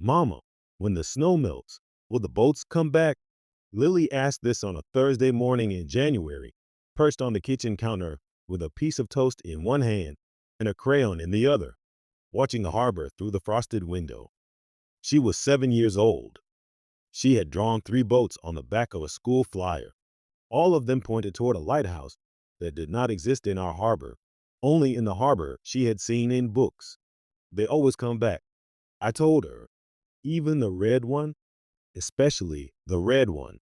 Mama, when the snow melts, will the boats come back? Lily asked this on a Thursday morning in January, perched on the kitchen counter with a piece of toast in one hand and a crayon in the other, watching the harbor through the frosted window. She was 7 years old. She had drawn 3 boats on the back of a school flyer. All of them pointed toward a lighthouse that did not exist in our harbor, only in the harbor she had seen in books. They always come back, I told her. Even the red one, especially the red one.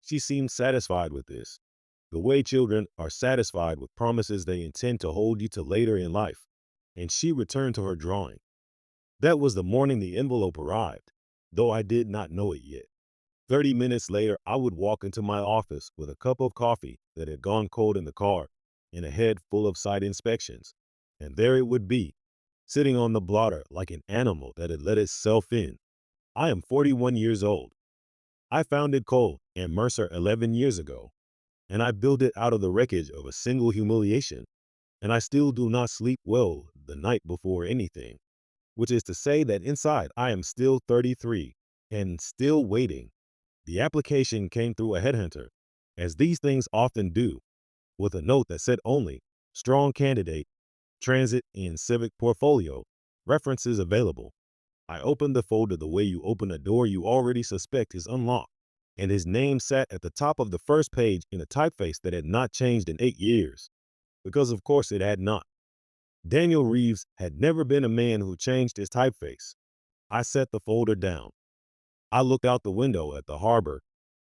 She seemed satisfied with this, the way children are satisfied with promises they intend to hold you to later in life. And she returned to her drawing. That was the morning the envelope arrived, though I did not know it yet. 30 minutes later, I would walk into my office with a cup of coffee that had gone cold in the car and a head full of site inspections. And there it would be, sitting on the blotter like an animal that had let itself in. I am 41 years old. I founded Cole and Mercer 11 years ago, and I built it out of the wreckage of a single humiliation. And I still do not sleep well the night before anything, which is to say that inside I am still 33 and still waiting. The application came through a headhunter, as these things often do, with a note that said only, strong candidate, transit and civic portfolio, references available. I opened the folder the way you open a door you already suspect is unlocked, and his name sat at the top of the first page in a typeface that had not changed in 8 years, because of course it had not. Daniel Reeves had never been a man who changed his typeface. I set the folder down. I looked out the window at the harbor,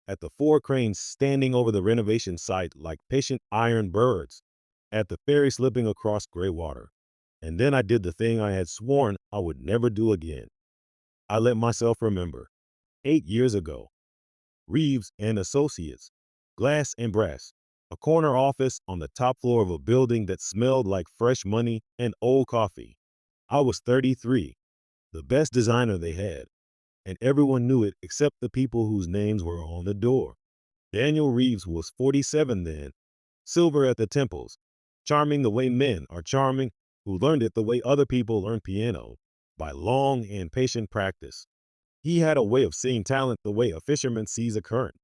at the 4 cranes standing over the renovation site like patient iron birds, at the ferry slipping across gray water. And then I did the thing I had sworn I would never do again. I let myself remember. 8 years ago, Reeves and Associates, glass and brass, a corner office on the top floor of a building that smelled like fresh money and old coffee. I was 33, the best designer they had, and everyone knew it except the people whose names were on the door. Daniel Reeves was 47 then, silver at the temples, charming the way men are charming who learned it the way other people learn piano, by long and patient practice. He had a way of seeing talent the way a fisherman sees a current.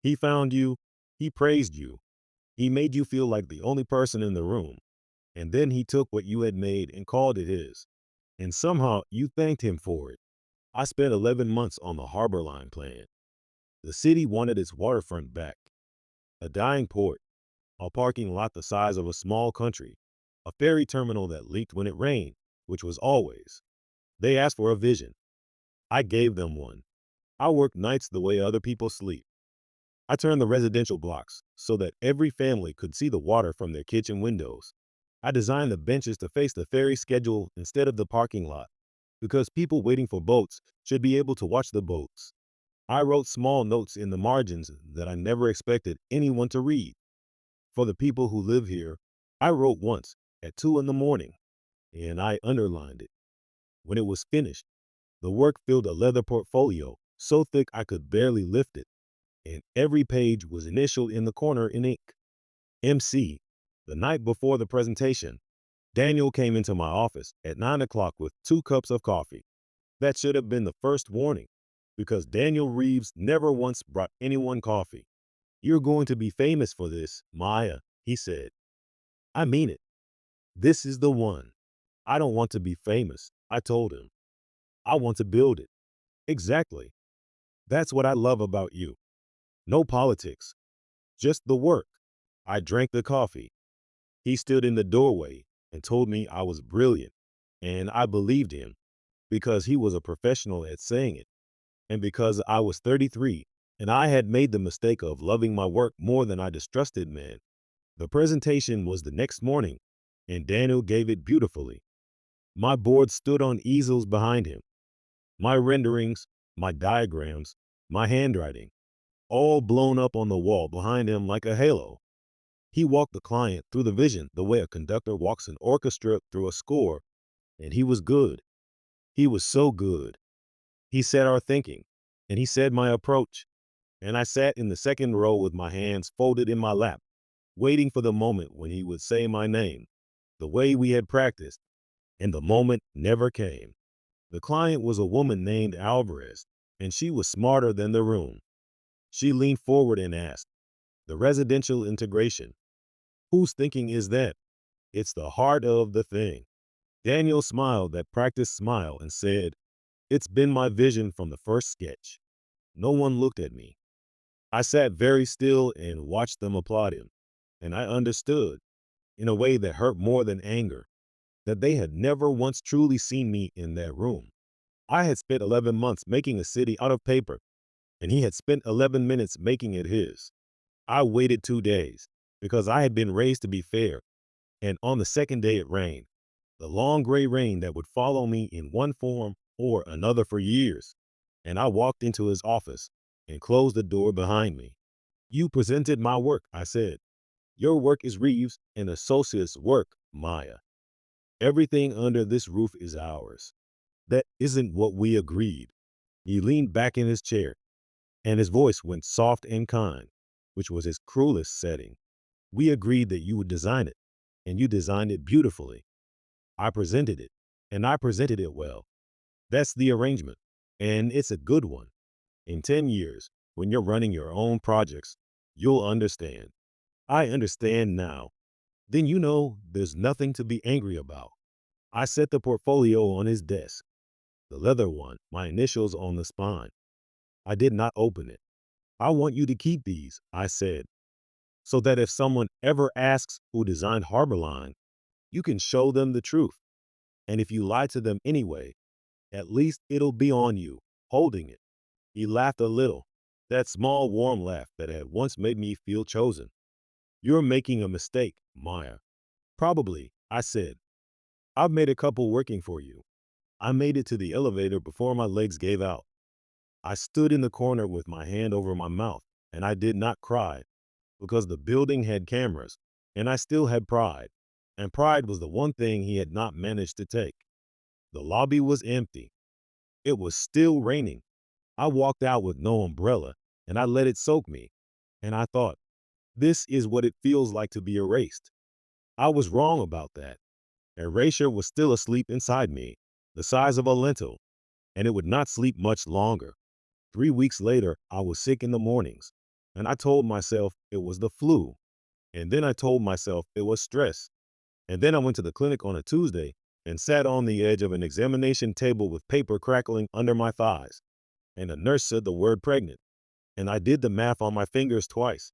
He found you, he praised you, he made you feel like the only person in the room, and then he took what you had made and called it his. And somehow you thanked him for it. I spent 11 months on the Harbor Line plan. The city wanted its waterfront back. A dying port, a parking lot the size of a small country, a ferry terminal that leaked when it rained, which was always. They asked for a vision. I gave them one. I worked nights the way other people sleep. I turned the residential blocks so that every family could see the water from their kitchen windows. I designed the benches to face the ferry schedule instead of the parking lot, because people waiting for boats should be able to watch the boats. I wrote small notes in the margins that I never expected anyone to read. For the people who live here, I wrote once at 2 in the morning, and I underlined it. When it was finished, the work filled a leather portfolio so thick I could barely lift it, and every page was initialed in the corner in ink. MC. The night before the presentation, Daniel came into my office at 9 o'clock with 2 cups of coffee. That should have been the first warning, because Daniel Reeves never once brought anyone coffee. You're going to be famous for this, Maya, he said. I mean it. This is the one. I don't want to be famous, I told him. I want to build it. Exactly. That's what I love about you. No politics, just the work. I drank the coffee. He stood in the doorway and told me I was brilliant, and I believed him because he was a professional at saying it, and because I was 33 and I had made the mistake of loving my work more than I distrusted men. The presentation was the next morning, and Daniel gave it beautifully. My board stood on easels behind him. My renderings, my diagrams, my handwriting, all blown up on the wall behind him like a halo. He walked the client through the vision the way a conductor walks an orchestra through a score, and he was good. He was so good. He said our thinking, and he said my approach, and I sat in the second row with my hands folded in my lap, waiting for the moment when he would say my name, the way we had practiced, and the moment never came. The client was a woman named Alvarez, and she was smarter than the room. She leaned forward and asked, "The residential integration, whose thinking is that?" "It's the heart of the thing." Daniel smiled that practiced smile and said, "It's been my vision from the first sketch." No one looked at me. I sat very still and watched them applaud him. And I understood, in a way that hurt more than anger, that they had never once truly seen me in that room. I had spent 11 months making a city out of paper, and he had spent 11 minutes making it his. I waited 2 days, because I had been raised to be fair, and on the second day it rained. The long gray rain that would follow me in one form or another for years. And I walked into his office and closed the door behind me. "You presented my work," I said. "Your work is Reeves and Associates' work, Maya. Everything under this roof is ours." "That isn't what we agreed." He leaned back in his chair, and his voice went soft and kind, which was his cruelest setting. "We agreed that you would design it, and you designed it beautifully. I presented it, and I presented it well. That's the arrangement, and it's a good one. In 10 years, when you're running your own projects, you'll understand." "I understand now." "Then you know there's nothing to be angry about." I set the portfolio on his desk, the leather one, my initials on the spine. I did not open it. "I want you to keep these," I said, "so that if someone ever asks who designed Harborline, you can show them the truth. And if you lie to them anyway, at least it'll be on you, holding it." He laughed a little, that small, warm laugh that had once made me feel chosen. "You're making a mistake, Maya." "Probably," I said. "I've made a couple working for you." I made it to the elevator before my legs gave out. I stood in the corner with my hand over my mouth, and I did not cry, because the building had cameras, and I still had pride. And pride was the one thing he had not managed to take. The lobby was empty. It was still raining. I walked out with no umbrella, and I let it soak me. And I thought, this is what it feels like to be erased. I was wrong about that. Erasure was still asleep inside me, the size of a lentil, and it would not sleep much longer. 3 weeks later, I was sick in the mornings, and I told myself it was the flu. And then I told myself it was stress. And then I went to the clinic on a Tuesday and sat on the edge of an examination table with paper crackling under my thighs. And the nurse said the word pregnant. And I did the math on my fingers twice,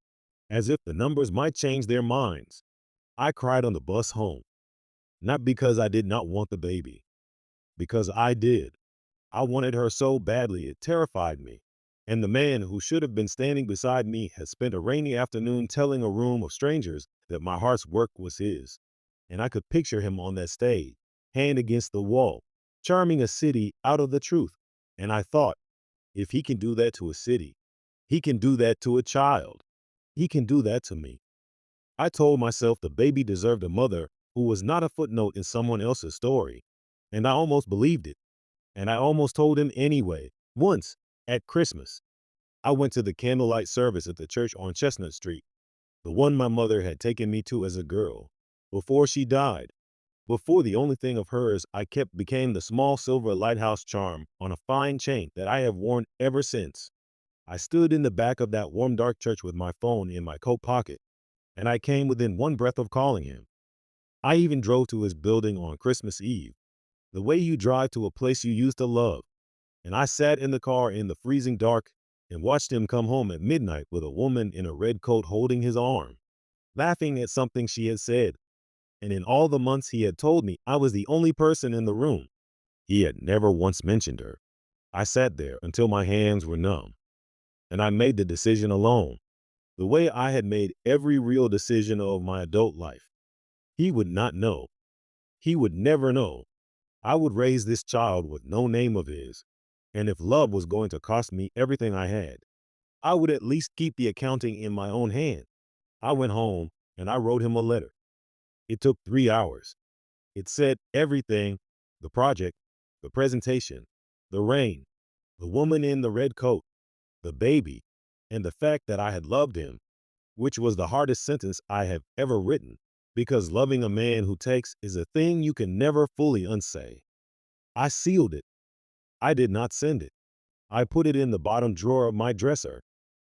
as if the numbers might change their minds. I cried on the bus home, not because I did not want the baby, because I did. I wanted her so badly it terrified me. And the man who should have been standing beside me had spent a rainy afternoon telling a room of strangers that my heart's work was his. And I could picture him on that stage, hand against the wall, charming a city out of the truth. And I thought, if he can do that to a city, he can do that to a child. He can do that to me. I told myself the baby deserved a mother who was not a footnote in someone else's story. And I almost believed it. And I almost told him anyway, once, at Christmas. I went to the candlelight service at the church on Chestnut Street, the one my mother had taken me to as a girl, before she died, before the only thing of hers I kept became the small silver lighthouse charm on a fine chain that I have worn ever since. I stood in the back of that warm dark church with my phone in my coat pocket, and I came within one breath of calling him. I even drove to his building on Christmas Eve, the way you drive to a place you used to love. And I sat in the car in the freezing dark and watched him come home at midnight with a woman in a red coat holding his arm, laughing at something she had said. And in all the months he had told me I was the only person in the room, he had never once mentioned her. I sat there until my hands were numb, and I made the decision alone, the way I had made every real decision of my adult life. He would not know. He would never know. I would raise this child with no name of his. And if love was going to cost me everything I had, I would at least keep the accounting in my own hand. I went home and I wrote him a letter. It took 3 hours. It said everything: the project, the presentation, the rain, the woman in the red coat, the baby, and the fact that I had loved him, which was the hardest sentence I have ever written, because loving a man who takes is a thing you can never fully unsay. I sealed it, I did not send it. I put it in the bottom drawer of my dresser,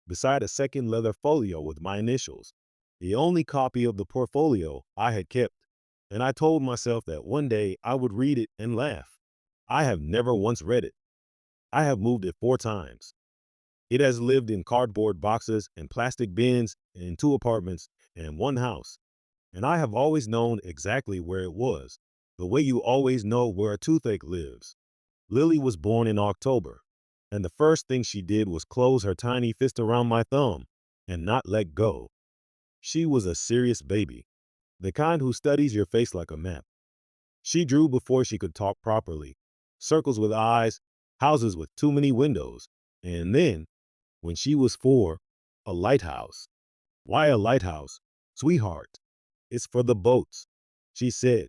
beside a second leather folio with my initials, the only copy of the portfolio I had kept. And I told myself that one day I would read it and laugh. I have never once read it. I have moved it 4 times. It has lived in cardboard boxes and plastic bins in 2 apartments and 1 house. And I have always known exactly where it was, the way you always know where a toothache lives. Lily was born in October, and the first thing she did was close her tiny fist around my thumb and not let go. She was a serious baby, the kind who studies your face like a map. She drew before she could talk properly, circles with eyes, houses with too many windows, and then, when she was 4, a lighthouse. Why a lighthouse? Sweetheart, it's for the boats, she said,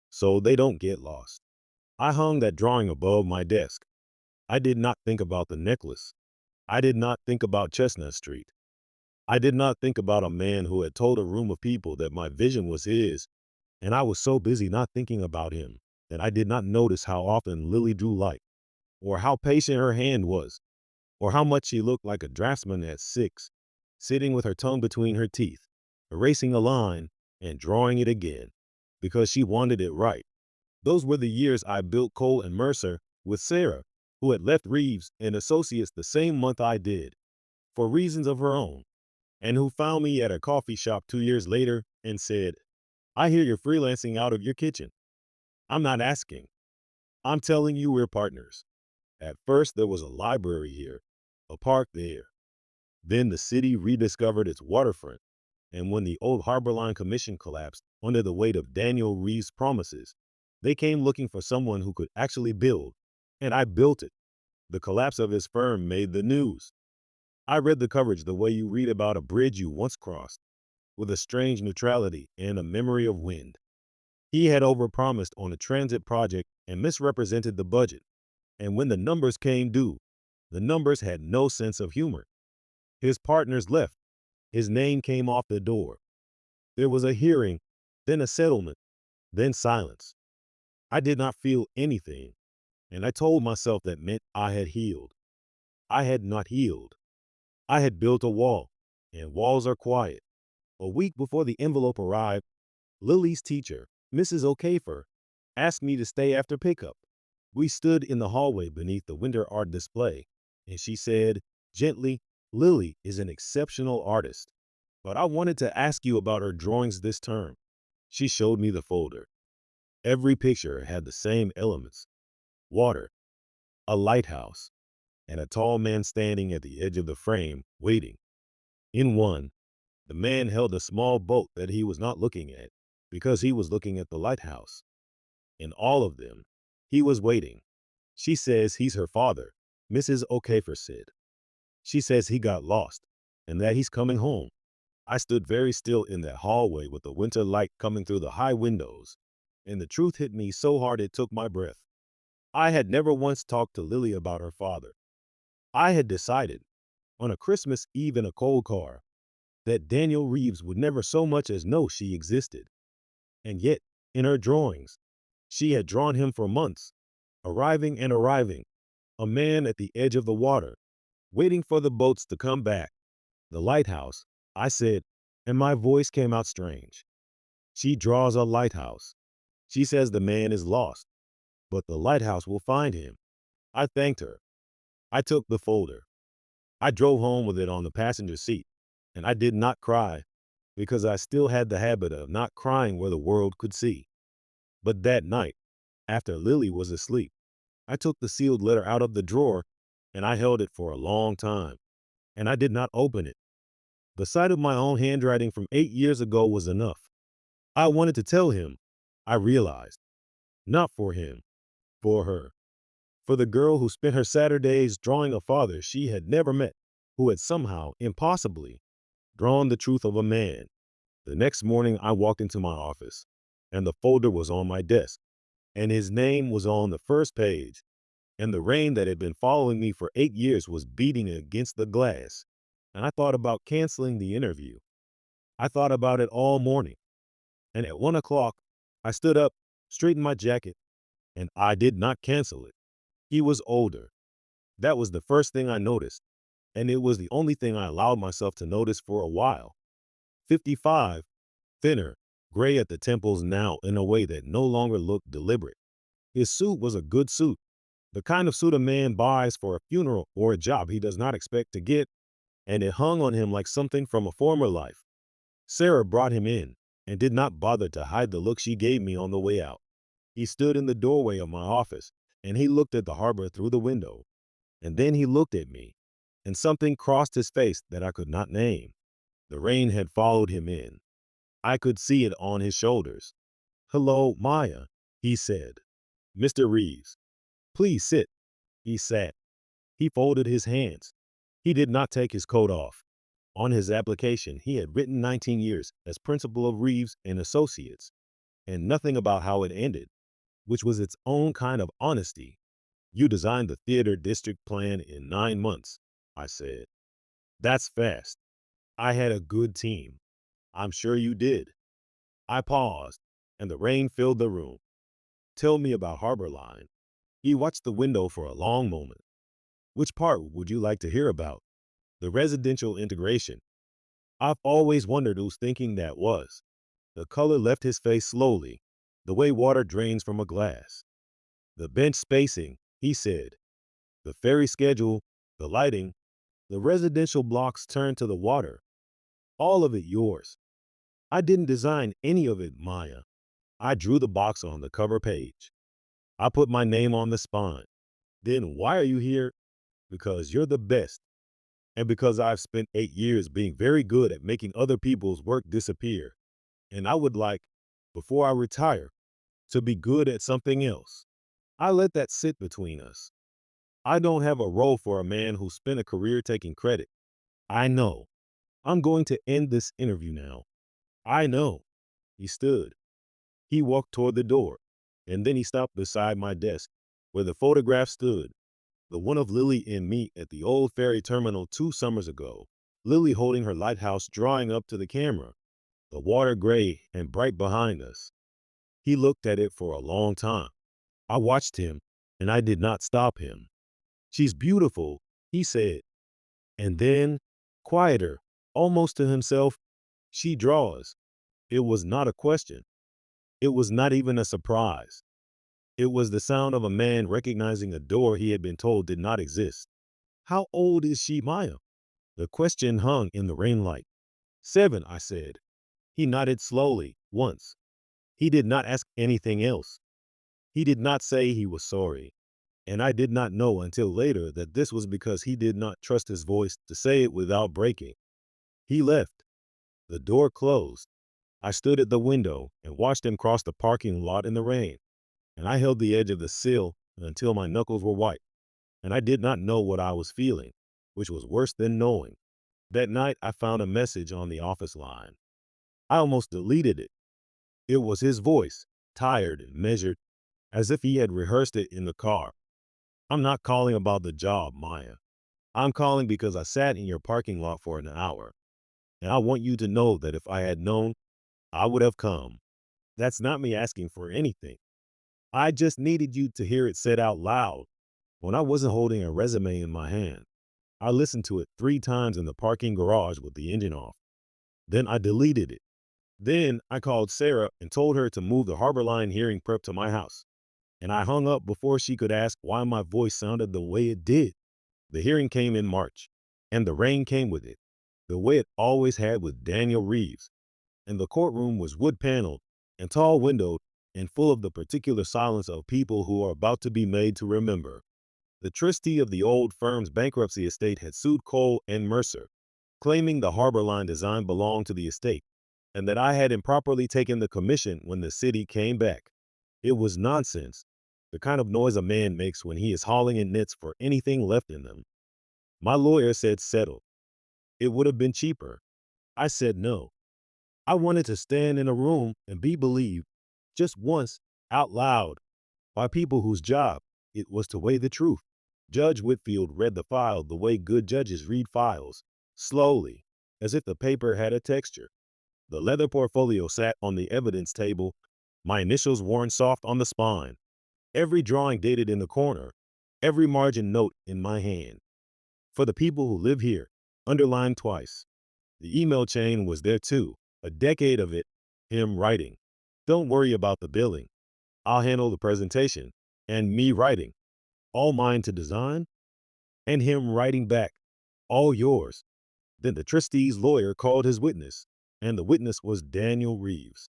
so they don't get lost. I hung that drawing above my desk. I did not think about the necklace. I did not think about Chestnut Street. I did not think about a man who had told a room of people that my vision was his, and I was so busy not thinking about him that I did not notice how often Lily drew light, or how patient her hand was, or how much she looked like a draftsman at 6, sitting with her tongue between her teeth, erasing a line and drawing it again, because she wanted it right. Those were the years I built Cole and Mercer with Sarah, who had left Reeves and Associates the same month I did, for reasons of her own, and who found me at a coffee shop 2 years later and said, I hear you're freelancing out of your kitchen. I'm not asking. I'm telling you we're partners. At first, there was a library here, a park there. Then the city rediscovered its waterfront, and when the old Harbor Line Commission collapsed under the weight of Daniel Reeves' promises, they came looking for someone who could actually build, and I built it. The collapse of his firm made the news. I read the coverage the way you read about a bridge you once crossed, with a strange neutrality and a memory of wind. He had overpromised on a transit project and misrepresented the budget, and when the numbers came due, the numbers had no sense of humor. His partners left. His name came off the door. There was a hearing, then a settlement, then silence. I did not feel anything, and I told myself that meant I had healed. I had not healed. I had built a wall, and walls are quiet. A week before the envelope arrived, Lily's teacher, Mrs. O'Kafer, asked me to stay after pickup. We stood in the hallway beneath the winter art display, and she said, gently, Lily is an exceptional artist, but I wanted to ask you about her drawings this term. She showed me the folder. Every picture had the same elements: water, a lighthouse, and a tall man standing at the edge of the frame, waiting. In one, the man held a small boat that he was not looking at, because he was looking at the lighthouse. In all of them, he was waiting. She says he's her father, Mrs. O'Kafer said. She says he got lost, and that he's coming home. I stood very still in that hallway with the winter light coming through the high windows, and the truth hit me so hard it took my breath. I had never once talked to Lily about her father. I had decided, on a Christmas Eve in a cold car, that Daniel Reeves would never so much as know she existed. And yet, in her drawings, she had drawn him for months, arriving and arriving, a man at the edge of the water, waiting for the boats to come back. The lighthouse, I said, and my voice came out strange. She draws a lighthouse. She says the man is lost, but the lighthouse will find him. I thanked her. I took the folder. I drove home with it on the passenger seat, and I did not cry, because I still had the habit of not crying where the world could see. But that night, after Lily was asleep, I took the sealed letter out of the drawer, and I held it for a long time, and I did not open it. The sight of my own handwriting from 8 years ago was enough. I wanted to tell him, I realized, not for him, for her, for the girl who spent her Saturdays drawing a father she had never met, who had somehow, impossibly, drawn the truth of a man. The next morning I walked into my office, and the folder was on my desk, and his name was on the first page, and the rain that had been following me for 8 years was beating against the glass, and I thought about canceling the interview. I thought about it all morning, and at 1 o'clock, I stood up, straightened my jacket, and I did not cancel it. He was older. That was the first thing I noticed, and it was the only thing I allowed myself to notice for a while. 55, thinner, gray at the temples now in a way that no longer looked deliberate. His suit was a good suit, the kind of suit a man buys for a funeral or a job he does not expect to get, and it hung on him like something from a former life. Sarah brought him in and did not bother to hide the look she gave me on the way out. He stood in the doorway of my office, and he looked at the harbor through the window. And then he looked at me, and something crossed his face that I could not name. The rain had followed him in. I could see it on his shoulders. "Hello, Maya," he said. "Mr. Reeves, please sit." He sat. He folded his hands. He did not take his coat off. On his application, he had written 19 years as principal of Reeves and Associates, and nothing about how it ended, which was its own kind of honesty. "You designed the theater district plan in 9 months," I said. "That's fast." "I had a good team." "I'm sure you did." I paused, and the rain filled the room. "Tell me about Harbor Line." He watched the window for a long moment. "Which part would you like to hear about?" "The residential integration." I've always wondered whose thinking that was. The color left his face slowly, the way water drains from a glass. "The bench spacing," he said. "The ferry schedule, the lighting, the residential blocks turned to the water. All of it yours." "I didn't design any of it, Maya." I drew the box on the cover page. I put my name on the spine. "Then why are you here?" "Because you're the best, and because I've spent 8 years being very good at making other people's work disappear. And I would like, before I retire, to be good at something else." I let that sit between us. I don't have a role for a man who spent a career taking credit. I know. I'm going to end this interview now. I know. He stood. He walked toward the door, and then he stopped beside my desk, where the photograph stood, the one of Lily and me at the old ferry terminal 2 summers ago. Lily holding her lighthouse drawing up to the camera, the water gray and bright behind us. He looked at it for a long time. I watched him, and I did not stop him. "She's beautiful," he said. And then, quieter, almost to himself, "She draws." It was not a question. It was not even a surprise. It was the sound of a man recognizing a door he had been told did not exist. "How old is she, Maya?" The question hung in the rainlight. "7," I said. He nodded slowly, once. He did not ask anything else. He did not say he was sorry. And I did not know until later that this was because he did not trust his voice to say it without breaking. He left. The door closed. I stood at the window and watched him cross the parking lot in the rain, and I held the edge of the sill until my knuckles were white, and I did not know what I was feeling, which was worse than knowing. That night, I found a message on the office line. I almost deleted it. It was his voice, tired and measured, as if he had rehearsed it in the car. "I'm not calling about the job, Maya. I'm calling because I sat in your parking lot for an hour, and I want you to know that if I had known, I would have come." That's not me asking for anything. I just needed you to hear it said out loud when I wasn't holding a resume in my hand. I listened to it 3 times in the parking garage with the engine off. Then I deleted it. Then I called Sarah and told her to move the Harbor Line hearing prep to my house. And I hung up before she could ask why my voice sounded the way it did. The hearing came in March, and the rain came with it, the way it always had with Daniel Reeves. And the courtroom was wood-paneled and tall-windowed and full of the particular silence of people who are about to be made to remember. The trustee of the old firm's bankruptcy estate had sued Cole and Mercer, claiming the Harbor Line design belonged to the estate, and that I had improperly taken the commission when the city came back. It was nonsense, the kind of noise a man makes when he is hauling in nets for anything left in them. My lawyer said settle. It would have been cheaper. I said no. I wanted to stand in a room and be believed, just once, out loud, by people whose job it was to weigh the truth. Judge Whitfield read the file the way good judges read files, slowly, as if the paper had a texture. The leather portfolio sat on the evidence table, my initials worn soft on the spine, every drawing dated in the corner. every margin note in my hand. For the people who live here, underlined twice. The email chain was there too, a decade of it, him writing. Don't worry about the billing. I'll handle the presentation. And me writing. All mine to design. And him writing back. All yours. Then the trustee's lawyer called his witness. And the witness was Daniel Reeves.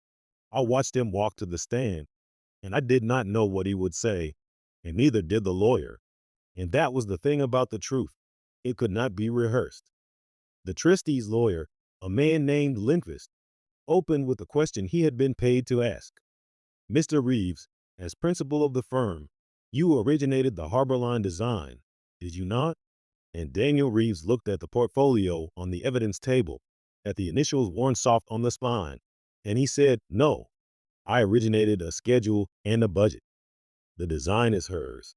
I watched him walk to the stand, and I did not know what he would say, and neither did the lawyer. And that was the thing about the truth. It could not be rehearsed. The trustee's lawyer, a man named Lindquist, opened with a question he had been paid to ask. Mr. Reeves, as principal of the firm, you originated the harbor line design, did you not? And Daniel Reeves looked at the portfolio on the evidence table, at the initials worn soft on the spine, and he said, no, I originated a schedule and a budget. The design is hers.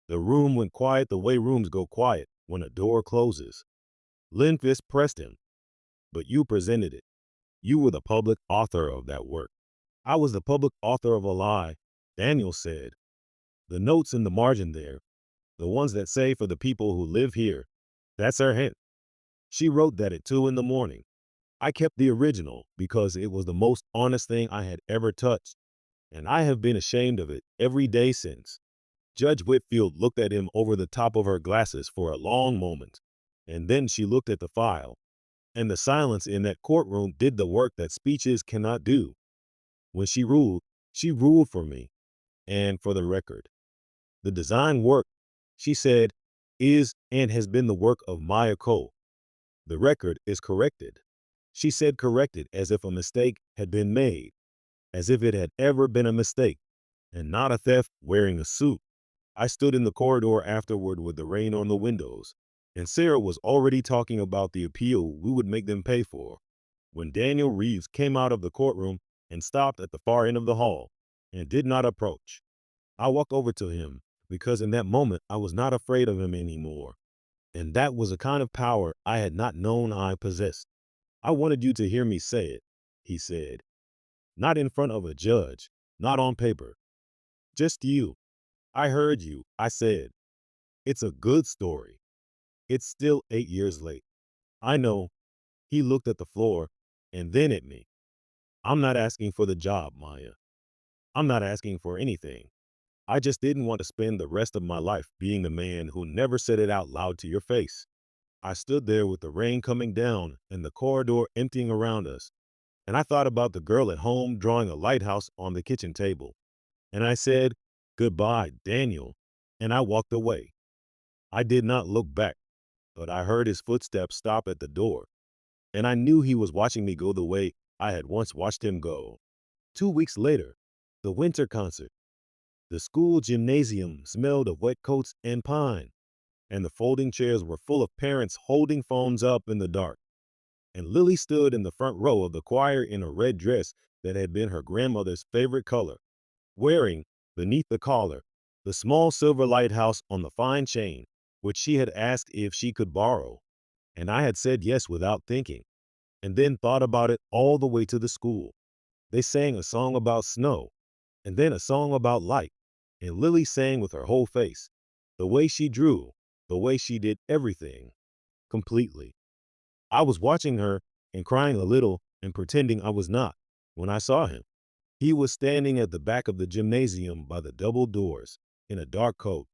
The room went quiet the way rooms go quiet when a door closes. Lindquist pressed him. But you presented it. You were the public author of that work. I was the public author of a lie, Daniel said. The notes in the margin there, the ones that say for the people who live here, that's her hint. She wrote that at 2 in the morning. I kept the original because it was the most honest thing I had ever touched, and I have been ashamed of it every day since. Judge Whitfield looked at him over the top of her glasses for a long moment, and then she looked at the file. And the silence in that courtroom did the work that speeches cannot do. When she ruled for me. And for the record, the design work, she said, is and has been the work of Maya Cole. The record is corrected. She said corrected as if a mistake had been made, as if it had ever been a mistake, and not a theft wearing a suit. I stood in the corridor afterward with the rain on the windows, and Sarah was already talking about the appeal we would make them pay for, when Daniel Reeves came out of the courtroom and stopped at the far end of the hall and did not approach. I walked over to him because in that moment I was not afraid of him anymore, and that was a kind of power I had not known I possessed. I wanted you to hear me say it, he said. Not in front of a judge, not on paper. Just you. I heard you, I said. It's a good story. It's still 8 years late. I know. He looked at the floor and then at me. I'm not asking for the job, Maya. I'm not asking for anything. I just didn't want to spend the rest of my life being the man who never said it out loud to your face. I stood there with the rain coming down and the corridor emptying around us, and I thought about the girl at home drawing a lighthouse on the kitchen table. And I said, goodbye, Daniel, and I walked away. I did not look back, but I heard his footsteps stop at the door, and I knew he was watching me go the way I had once watched him go. 2 weeks later, the winter concert. The school gymnasium smelled of wet coats and pine, and the folding chairs were full of parents holding phones up in the dark. And Lily stood in the front row of the choir in a red dress that had been her grandmother's favorite color, wearing, beneath the collar, the small silver lighthouse on the fine chain, which she had asked if she could borrow. And I had said yes without thinking, and then thought about it all the way to the school. They sang a song about snow, and then a song about light, and Lily sang with her whole face, the way she drew, the way she did everything, completely. I was watching her and crying a little and pretending I was not, when I saw him. He was standing at the back of the gymnasium by the double doors, in a dark coat,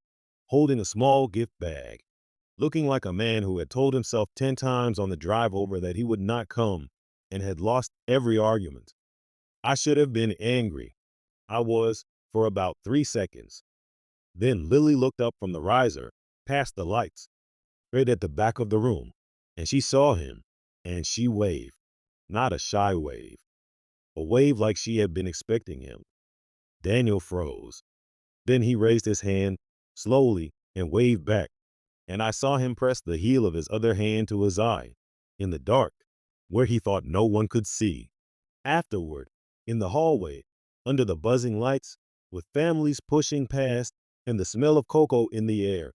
holding a small gift bag, looking like a man who had told himself 10 times on the drive over that he would not come and had lost every argument. I should have been angry. I was, for about 3 seconds. Then Lily looked up from the riser, past the lights, right at the back of the room, and she saw him, and she waved. Not a shy wave. A wave like she had been expecting him. Daniel froze. Then he raised his hand, slowly, and waved back, and I saw him press the heel of his other hand to his eye, in the dark, where he thought no one could see. Afterward, in the hallway, under the buzzing lights, with families pushing past and the smell of cocoa in the air,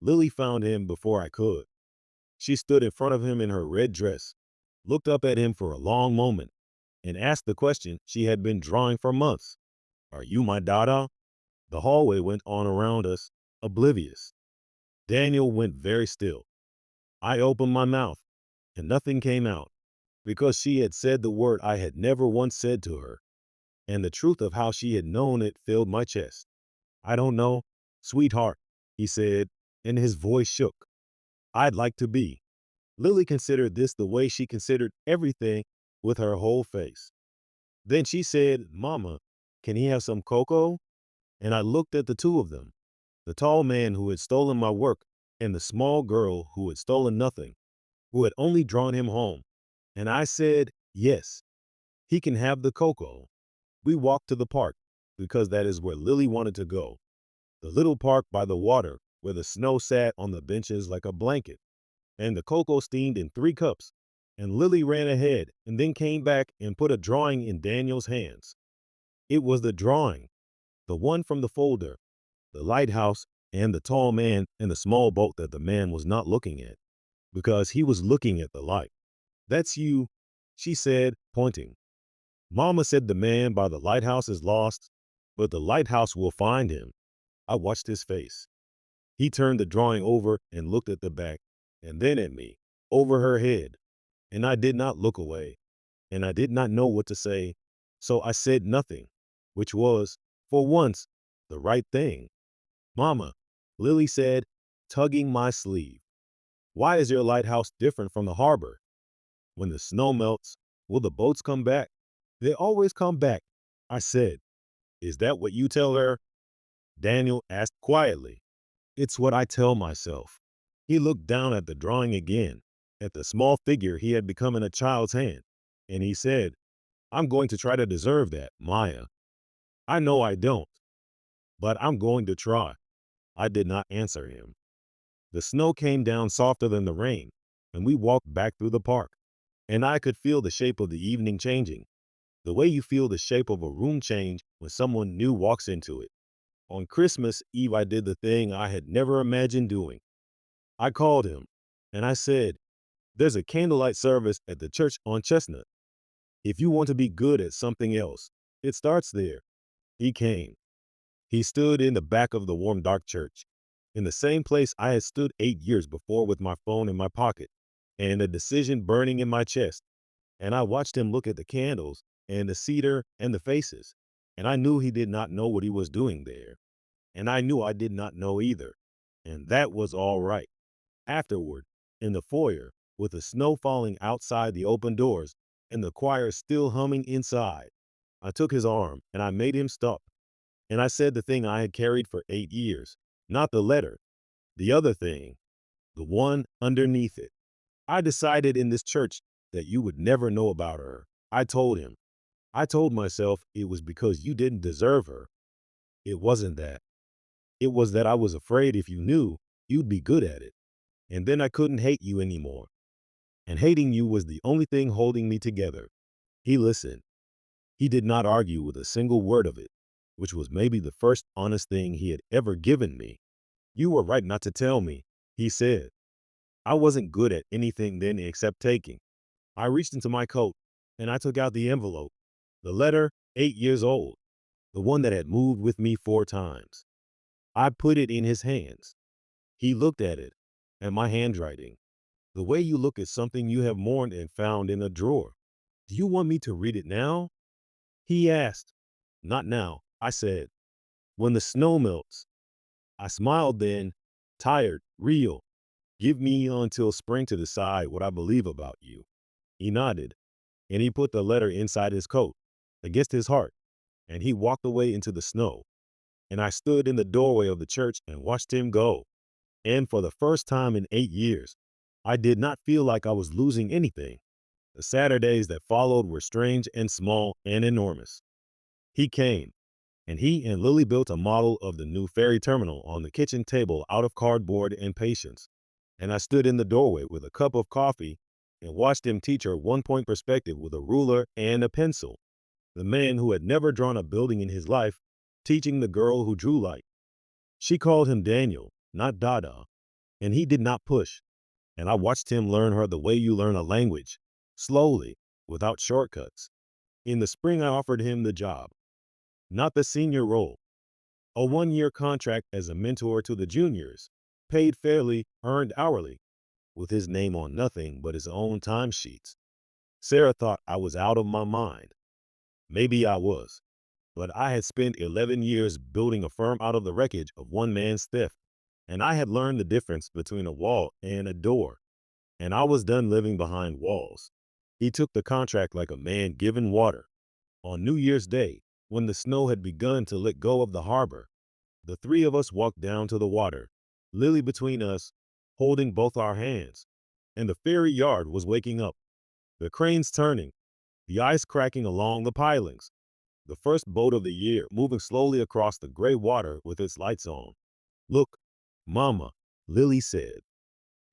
Lily found him before I could. She stood in front of him in her red dress, looked up at him for a long moment, and asked the question she had been drawing for months. Are you my Dada? The hallway went on around us, oblivious. Daniel went very still. I opened my mouth, and nothing came out, because she had said the word I had never once said to her, and the truth of how she had known it filled my chest. I don't know, sweetheart, he said, and his voice shook. I'd like to be. Lily considered this the way she considered everything, with her whole face. Then she said, Mama, can he have some cocoa? And I looked at the two of them, the tall man who had stolen my work and the small girl who had stolen nothing, who had only drawn him home. And I said, yes, he can have the cocoa. We walked to the park, because that is where Lily wanted to go. The little park by the water, where the snow sat on the benches like a blanket, and the cocoa steamed in 3 cups. And Lily ran ahead and then came back and put a drawing in Daniel's hands. It was the drawing, the one from the folder, the lighthouse and the tall man and the small boat that the man was not looking at, because he was looking at the light. That's you, she said, pointing. Mama said the man by the lighthouse is lost, but the lighthouse will find him. I watched his face. He turned the drawing over and looked at the back, and then at me, over her head. And I did not look away, and I did not know what to say, so I said nothing, which was, for once, the right thing. Mama, Lily said, tugging my sleeve, why is your lighthouse different from the harbor? When the snow melts, will the boats come back? They always come back, I said. Is that what you tell her? Daniel asked quietly. It's what I tell myself. He looked down at the drawing again, at the small figure he had become in a child's hand, and he said, I'm going to try to deserve that, Maya. I know I don't, but I'm going to try. I did not answer him. The snow came down softer than the rain, and we walked back through the park, and I could feel the shape of the evening changing, the way you feel the shape of a room change when someone new walks into it. On Christmas Eve, I did the thing I had never imagined doing. I called him, and I said, there's a candlelight service at the church on Chestnut. If you want to be good at something else, it starts there. He came. He stood in the back of the warm, dark church, in the same place I had stood 8 years before with my phone in my pocket and a decision burning in my chest. And I watched him look at the candles and the cedar and the faces, and I knew he did not know what he was doing there. And I knew I did not know either. And that was all right. Afterward, in the foyer, with the snow falling outside the open doors and the choir still humming inside, I took his arm and I made him stop. And I said the thing I had carried for 8 years, not the letter, the other thing, the one underneath it. I decided in this church that you would never know about her. I told him. I told myself it was because you didn't deserve her. It wasn't that. It was that I was afraid if you knew, you'd be good at it. And then I couldn't hate you anymore. And hating you was the only thing holding me together. He listened. He did not argue with a single word of it, which was maybe the first honest thing he had ever given me. You were right not to tell me, he said. I wasn't good at anything then except taking. I reached into my coat and I took out the envelope, the letter, 8 years old, the one that had moved with me 4 times. I put it in his hands. He looked at it, at my handwriting, the way you look at something you have mourned and found in a drawer. Do you want me to read it now? He asked. Not now, I said. When the snow melts. I smiled then, tired, real. Give me until spring to decide what I believe about you. He nodded, and he put the letter inside his coat, against his heart, and he walked away into the snow. And I stood in the doorway of the church and watched him go. And for the first time in 8 years, I did not feel like I was losing anything. The Saturdays that followed were strange and small and enormous. He came, and he and Lily built a model of the new ferry terminal on the kitchen table out of cardboard and patience. And I stood in the doorway with a cup of coffee and watched him teach her 1-point perspective with a ruler and a pencil. The man who had never drawn a building in his life, teaching the girl who drew light. She called him Daniel, not Dada, and he did not push. And I watched him learn her the way you learn a language, slowly, without shortcuts. In the spring, I offered him the job, not the senior role, A 1-year contract as a mentor to the juniors, paid fairly, earned hourly, with his name on nothing but his own timesheets. Sarah thought I was out of my mind. Maybe I was, but I had spent 11 years building a firm out of the wreckage of one man's theft, and I had learned the difference between a wall and a door, and I was done living behind walls. He took the contract like a man given water. On New Year's Day, when the snow had begun to let go of the harbor, the three of us walked down to the water, Lily between us, holding both our hands, and the ferry yard was waking up, the cranes turning, the ice cracking along the pilings, the first boat of the year moving slowly across the gray water with its lights on. "Look, Mama," Lily said,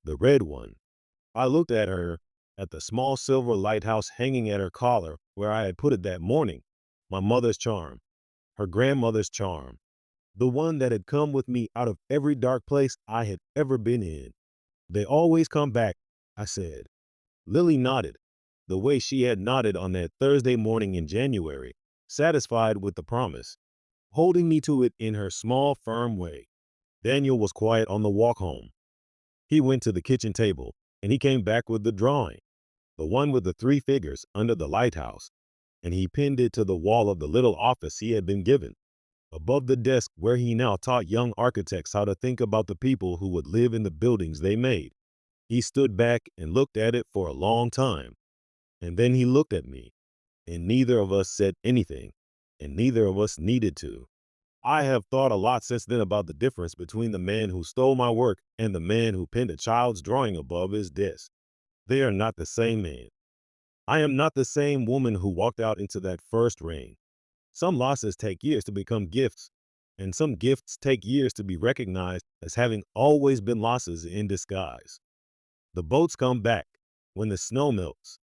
"the red one." I looked at her, at the small silver lighthouse hanging at her collar where I had put it that morning. My mother's charm, her grandmother's charm, the one that had come with me out of every dark place I had ever been in. "They always come back," I said. Lily nodded, the way she had nodded on that Thursday morning in January, satisfied with the promise, holding me to it in her small, firm way. Daniel was quiet on the walk home. He went to the kitchen table, and he came back with the drawing, the one with the three figures under the lighthouse, and he pinned it to the wall of the little office he had been given, above the desk where he now taught young architects how to think about the people who would live in the buildings they made. He stood back and looked at it for a long time, and then he looked at me, and neither of us said anything, and neither of us needed to. I have thought a lot since then about the difference between the man who stole my work and the man who pinned a child's drawing above his desk. They are not the same man. I am not the same woman who walked out into that first rain. Some losses take years to become gifts, and some gifts take years to be recognized as having always been losses in disguise. The boats come back when the snow melts.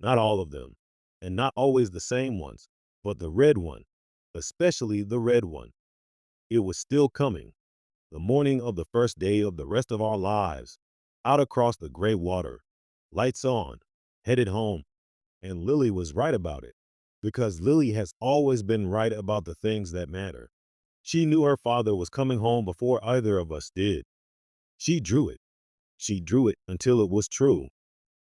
Not all of them, and not always the same ones, but the red one, especially the red one. It was still coming, the morning of the first day of the rest of our lives, out across the gray water, lights on, headed home, and Lily was right about it, because Lily has always been right about the things that matter. She knew her father was coming home before either of us did. She drew it. She drew it until it was true.